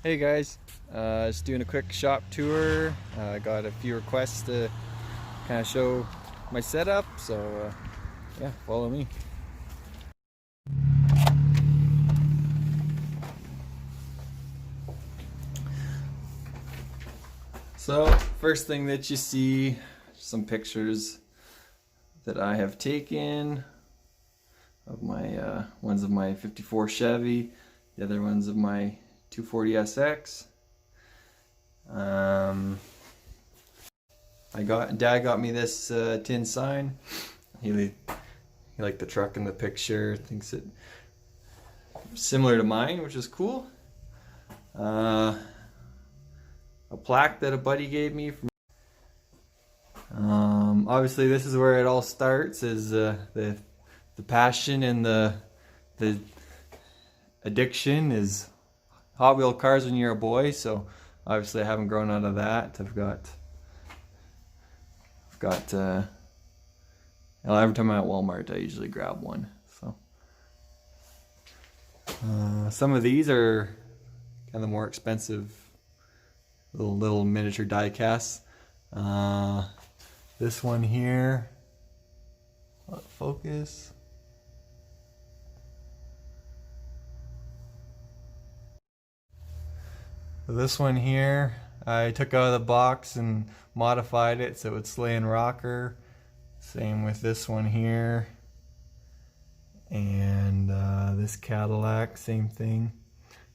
Hey guys, just doing a quick shop tour. I got a few requests to kind of show my setup, so yeah, follow me. So first thing that you see, some pictures that I have taken of my ones of my '54 Chevy, the other ones of my 240SX. Dad got me this tin sign. He liked the truck in the picture, thinks it similar to mine, which is cool. A plaque that a buddy gave me from obviously this is where it all starts, is the passion and the addiction is Hot Wheel cars when you're a boy. So obviously I haven't grown out of that. I've got well, every time I'm at Walmart I usually grab one. So some of these are kind of more expensive little miniature die casts. This one here, focus. This one here, I took out of the box and modified it so it's sleigh and rocker. Same with this one here. And this Cadillac, same thing.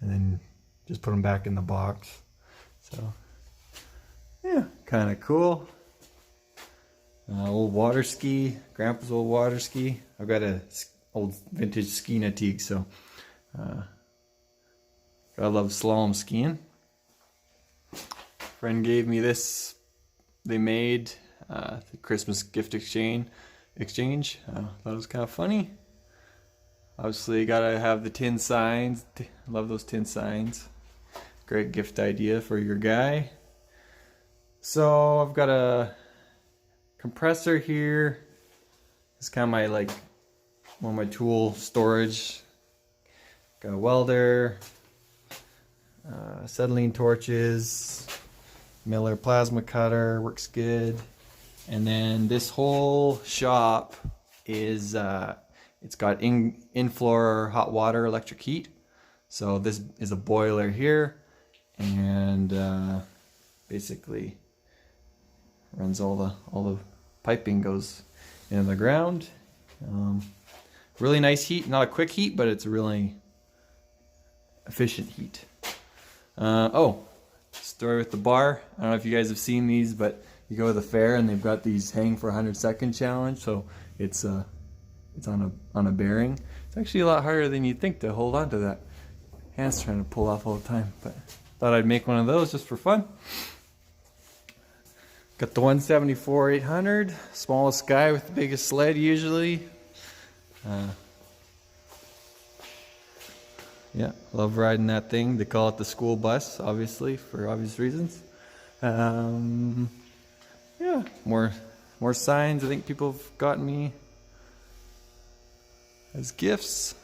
And then just put them back in the box. So, yeah, kind of cool. Old water ski, Grandpa's old water ski. I've got a old vintage ski Natique, so I love slalom skiing. Friend gave me this. They made the Christmas gift exchange. Thought it was kind of funny. Obviously, you gotta have the tin signs. Love those tin signs. Great gift idea for your guy. So I've got a compressor here. It's kind of my one of my tool storage. Got a welder, acetylene torches, Miller plasma cutter, works good. And then this whole shop is it's got in-floor hot water electric heat. So this is a boiler here, and basically runs all the piping goes into the ground. Really nice heat, not a quick heat, but it's a really efficient heat. Oh, story with the bar. I don't know if you guys have seen these, but you go to the fair and they've got these hang for 100-second challenge. So it's on a bearing. It's actually a lot harder than you'd think to hold on to that. Hands trying to pull off all the time, but thought I'd make one of those just for fun. Got the 174-800, smallest guy with the biggest sled usually. Yeah, love riding that thing. They call it the school bus, obviously, for obvious reasons. Yeah, more signs I think people have gotten me as gifts.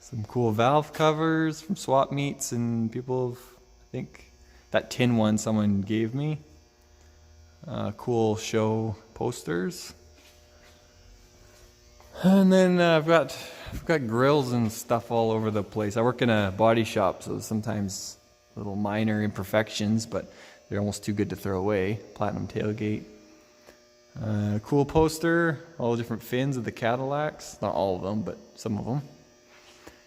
Some cool valve covers from swap meets, and people have, I think that tin one someone gave me. Cool show posters. And then I've got grills and stuff all over the place. I work in a body shop, so sometimes little minor imperfections, but they're almost too good to throw away. Platinum tailgate. Cool poster, all the different fins of the Cadillacs. Not all of them, but some of them.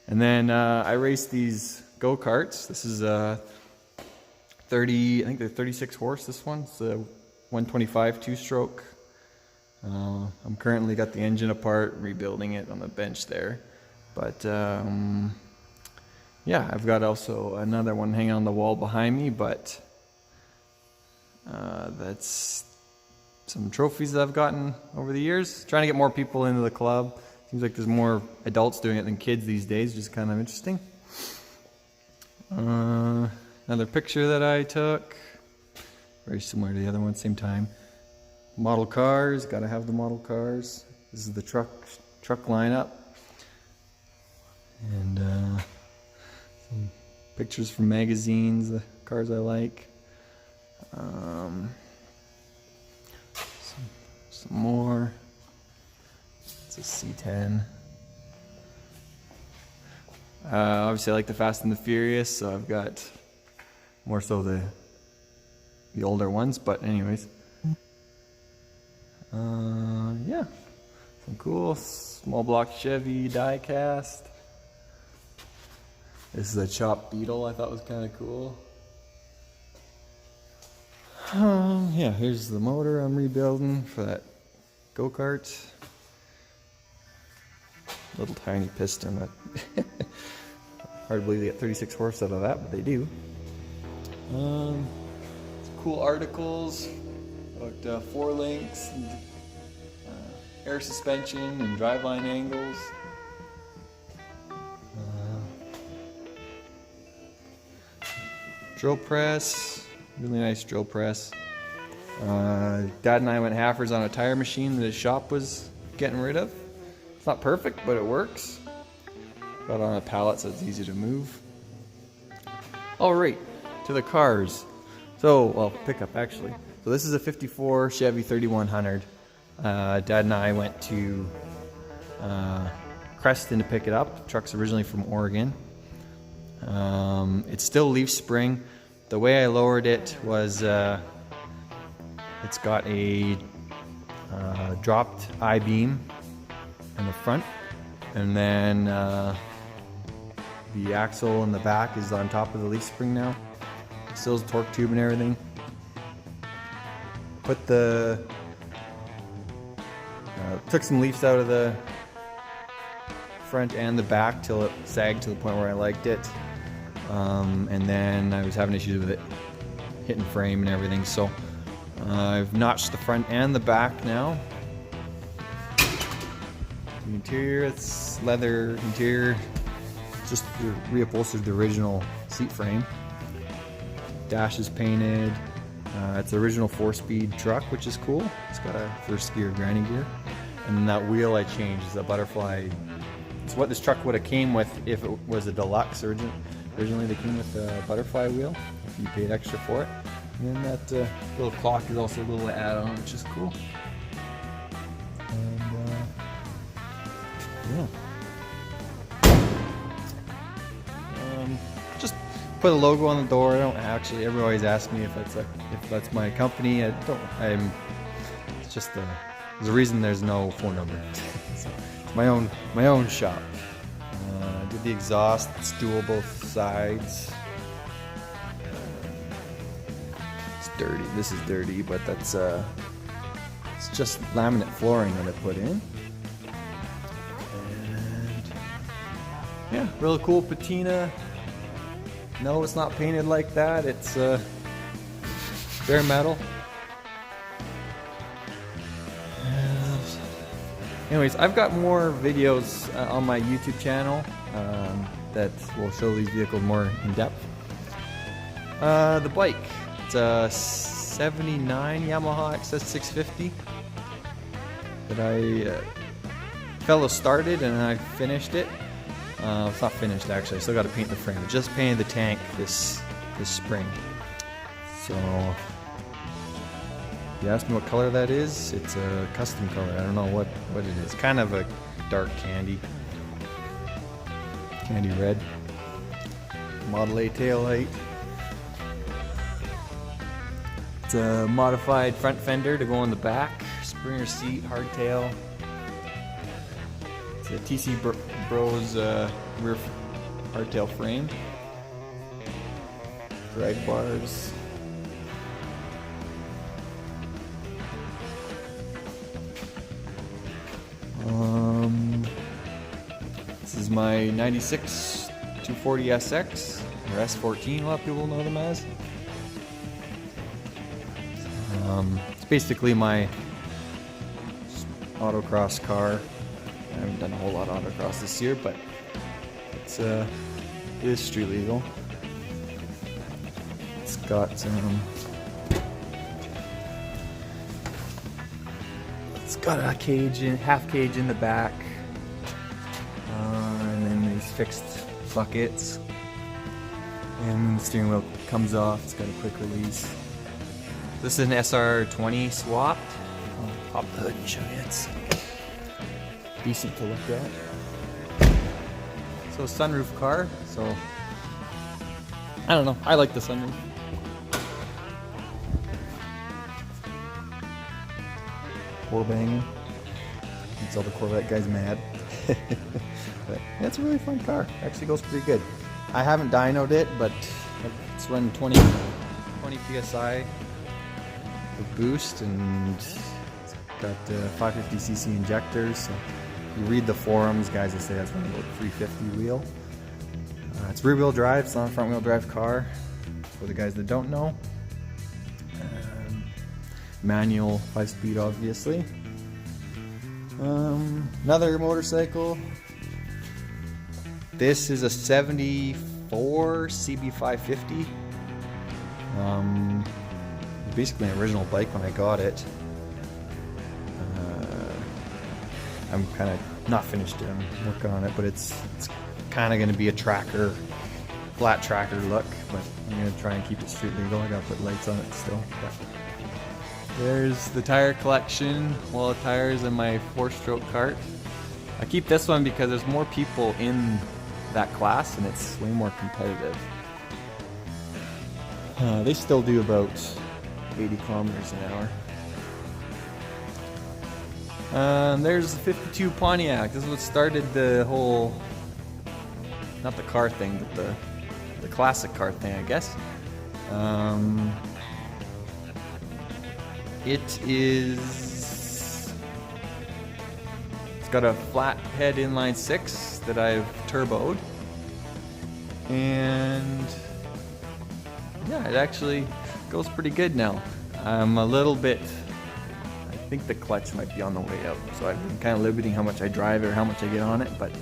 And then I race these go-karts. This is a 30, I think they're 36 horse, this one. It's a 125 two-stroke. I'm currently got the engine apart, rebuilding it on the bench there. But yeah, I've got also another one hanging on the wall behind me, but that's some trophies that I've gotten over the years. Trying to get more people into the club. Seems like there's more adults doing it than kids these days, which is kind of interesting. Another picture that I took. Very similar to the other one, same time. Model cars, gotta have the model cars. This is the truck lineup. And some Pictures from magazines, the cars I like. Some more. It's a C10. Obviously I like the Fast and the Furious, so I've got more so the older ones, but anyways. Yeah, some cool small block Chevy die cast. This is a chopped Beetle I thought was kind of cool. Yeah, here's the motor I'm rebuilding for that go-kart. Little tiny piston that hard to believe they get 36 horse out of that, but they do. Some cool articles about 4 links and air suspension and driveline angles. Drill press, really nice drill press. Dad and I went halfers on a tire machine that his shop was getting rid of. It's not perfect, but it works. Got on a pallet so it's easy to move. Alright, to the cars. So, well, pickup actually. So this is a 54 Chevy 3100. Dad and I went to Creston to pick it up. The truck's originally from Oregon. It's still leaf spring. The way I lowered it was it's got a dropped I-beam in the front, and then the axle in the back is on top of the leaf spring now. Still has a torque tube and everything. Put the took some leaves out of the front and the back till it sagged to the point where I liked it. And then I was having issues with it hitting frame and everything, so I've notched the front and the back now. The interior, it's leather interior, just reupholstered the original seat frame. Dash is painted. It's the original 4-speed truck, which is cool. It's got a first gear, grinding gear. And then that wheel I changed is a butterfly. It's what this truck would have came with if it was a deluxe. Originally they came with a butterfly wheel, if you paid extra for it. And then that little clock is also a little add-on, which is cool. And yeah. Just put a logo on the door. I don't actually. Everyone always asks me if that's my company. It's just there's a reason there's no phone number. It's my own shop. Did the exhaust. It's dual both sides. It's dirty. This is dirty, but that's it's just laminate flooring that I put in. And yeah, really cool patina. No, it's not painted like that. It's bare metal. Anyways, I've got more videos on my YouTube channel that will show these vehicles more in depth. The bike, it's a 79 Yamaha XS650 that I fellow started and I finished it. It's not finished actually, I still got to paint the frame. I just painted the tank this spring. So, if you ask me what color that is, it's a custom color. I don't know what it is. Kind of a dark candy red. Model A taillight. It's a modified front fender to go on the back. Springer seat, hardtail. It's a TC Bros rear hardtail frame. Drag bars. This is my 96 240 SX, or S14, a lot of people know them as. It's basically my autocross car. I haven't done a whole lot of autocross this year, but it is street legal. It's got a cage, half cage in the back, and then these fixed buckets. And the steering wheel comes off, it's got a quick release. This is an SR20 swapped. I'll pop the hood and show you. It's decent to look at. So sunroof car, so I don't know, I like the sunroof. Core banging. Makes all the Corvette guys mad. But yeah, it's a really fun car. Actually goes pretty good. I haven't dynoed it, but it's running 20 PSI with boost, and it's got 550cc injectors. So you read the forums, guys will say that's running about 350 wheel. It's rear wheel drive, it's not a front wheel drive car. For the guys that don't know. Manual 5-speed, obviously. Another motorcycle. This is a 74 CB550. Basically an original bike when I got it. I'm kind of not finished it, I'm working on it, but it's kind of going to be a tracker, flat tracker look, but I'm going to try and keep it street legal. I got to put lights on it still. But there's the tire collection, wall of tires in my 4-stroke kart. I keep this one because there's more people in that class and it's way more competitive. They still do about 80 kilometers an hour. There's the 52 Pontiac. This is what started the whole, not the car thing, but the classic car thing, I guess. It's got a flat head inline 6 that I've turboed, and yeah, it actually goes pretty good now. I'm a little bit, I think the clutch might be on the way out, so I've been kind of limiting how much I drive or how much I get on it, but yeah.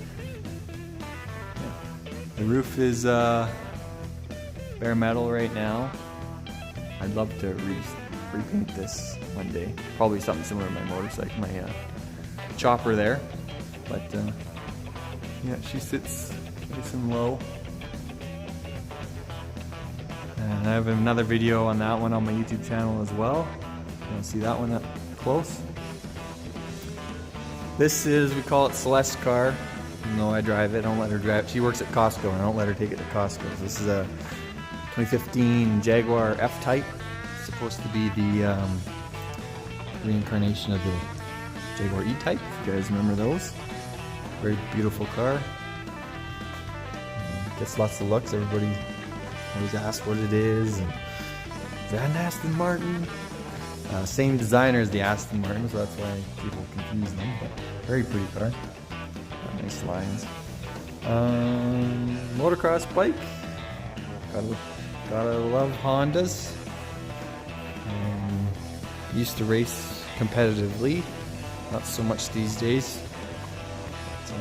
The roof is bare metal right now. I'd love to repaint this one day. Probably something similar to my motorcycle, my chopper there. But yeah, she sits nice and low. And I have another video on that one on my YouTube channel as well. You want to see that one up close? This is, we call it Celeste's car. Even though I drive it, I don't let her drive it. She works at Costco and I don't let her take it to Costco. So this is a 2015 Jaguar F-Type. It's supposed to be the reincarnation of the Jaguar E-Type, if you guys remember those. Very beautiful car. Gets lots of looks. Everybody always asks what it is. And is that an Aston Martin? Same designer as the Aston Martin, so that's why people confuse them. But very pretty car. Got nice lines. Motocross bike. Gotta love Hondas. Used to race competitively, not so much these days. So,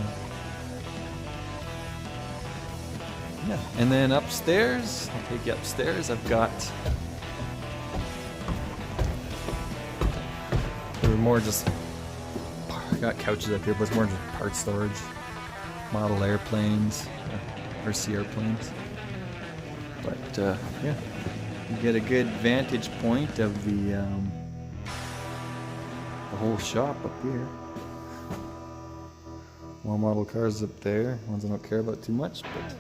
yeah, and then upstairs, I'll take you upstairs. I've got more just, I got couches up here, but it's more just part storage, model airplanes, RC airplanes. But yeah, you get a good vantage point of the whole shop up here. More model cars up there, ones I don't care about too much, but.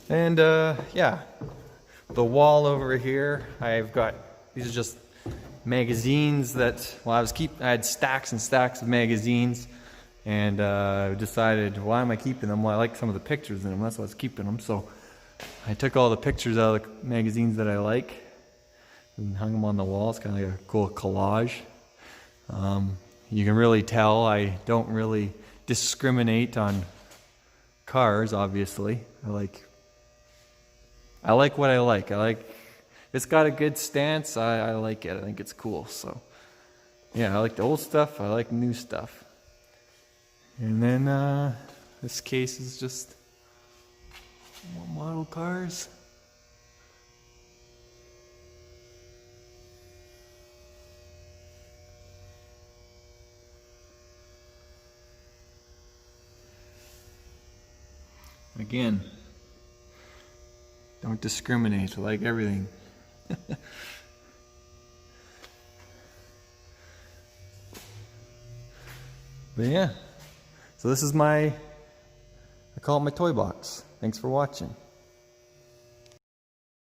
And yeah, the wall over here, I've got, these are just magazines that, well, I had stacks and stacks of magazines, and decided, why am I keeping them? Well, I like some of the pictures in them, that's why I was keeping them. So I took all the pictures out of the magazines that I like and hung them on the wall. It's kind of like a cool collage. You can really tell I don't really discriminate on cars, obviously. I like what I like. It's got a good stance. I like it. I think it's cool. So yeah, I like the old stuff. I like new stuff. And then this case is just more model cars. Again, don't discriminate, I like everything. But yeah, so this is I call it my toy box. Thanks for watching.